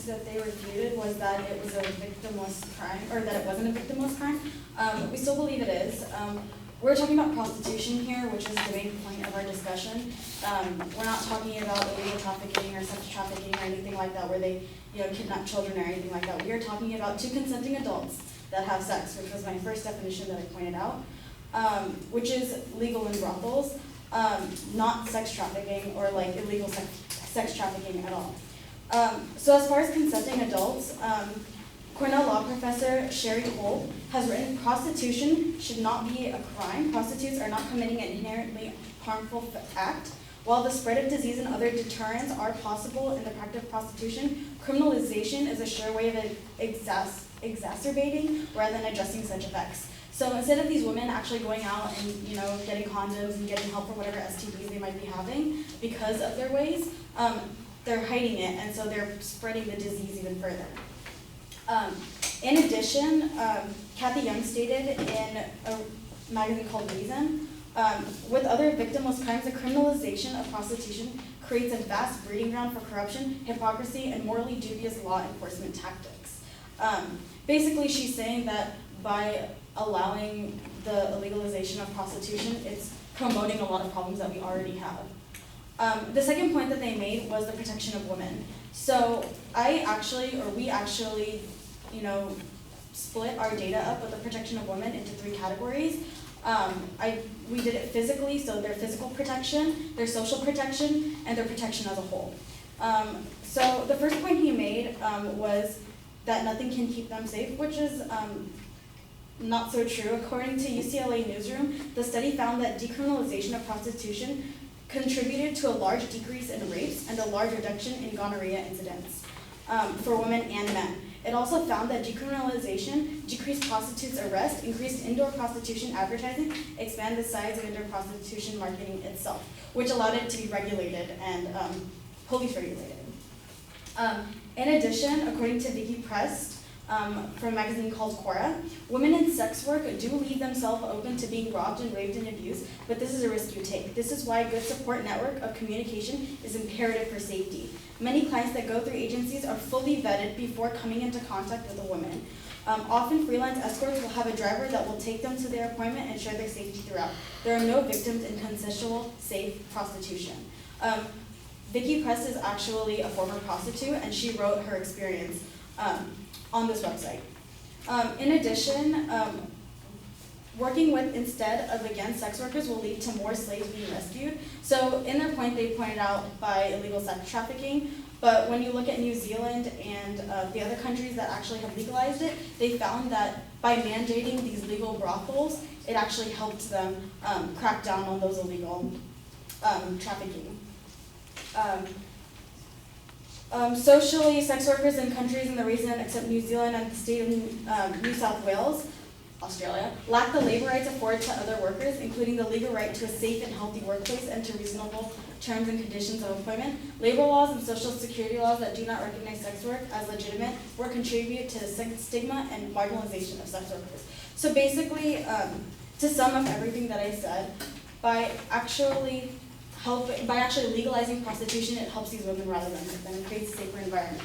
that they refuted was that it was a victimless crime, or that it wasn't a victimless crime. We still believe it is. We're talking about prostitution here, which is the main point of our discussion. We're not talking about illegal trafficking or sex trafficking or anything like that, where they kidnap children or anything like that. We are talking about two consenting adults that have sex, which was my first definition that I pointed out, which is legal in brothels, not sex trafficking or like illegal sex trafficking at all. So as far as consenting adults, Cornell law professor Sherry Cole has written, prostitution should not be a crime. Prostitutes are not committing an inherently harmful act. While the spread of disease and other deterrents are possible in the practice of prostitution, criminalization is a sure way of exacerbating rather than addressing such effects. So instead of these women actually going out and getting condoms and getting help for whatever STDs they might be having because of their ways, they're hiding it, and so they're spreading the disease even further. In addition, Kathy Young stated in a magazine called Reason, with other victimless crimes, the criminalization of prostitution creates a vast breeding ground for corruption, hypocrisy, and morally dubious law enforcement tactics. Basically, she's saying that by allowing the legalization of prostitution, it's promoting a lot of problems that we already have. The second point that they made was the protection of women. So we actually, split our data up with the protection of women into 3 categories. We did it physically, so their physical protection, their social protection, and their protection as a whole. So the first point he made was that nothing can keep them safe, which is not so true. According to UCLA Newsroom, the study found that decriminalization of prostitution contributed to a large decrease in rapes and a large reduction in gonorrhea incidents for women and men. It also found that decriminalization decreased prostitutes' arrest, increased indoor prostitution advertising, expanded the size of indoor prostitution marketing itself, which allowed it to be regulated and police regulated. In addition, according to Vicky Prest, from a magazine called Cora, women in sex work do leave themselves open to being robbed and raped and abused, but this is a risk you take. This is why a good support network of communication is imperative for safety. Many clients that go through agencies are fully vetted before coming into contact with a woman. Often freelance escorts will have a driver that will take them to their appointment and ensure their safety throughout. There are no victims in consensual, safe prostitution. Vicky Prest is actually a former prostitute, and she wrote her experience on this website. In addition, working with instead of against sex workers will lead to more slaves being rescued. So in their point, they pointed out by illegal sex trafficking, but when you look at New Zealand and the other countries that actually have legalized it, they found that by mandating these legal brothels, it actually helped them crack down on those illegal trafficking. Socially, sex workers in countries in the region except New Zealand and the state of New South Wales, Australia, lack the labor rights afforded to other workers, including the legal right to a safe and healthy workplace and to reasonable terms and conditions of employment. Labor laws and social security laws that do not recognize sex work as legitimate work contribute to the stigma and marginalization of sex workers. So basically, to sum up everything that I said, by actually legalizing prostitution, it helps these women rather than hurt them and creates a safer environment.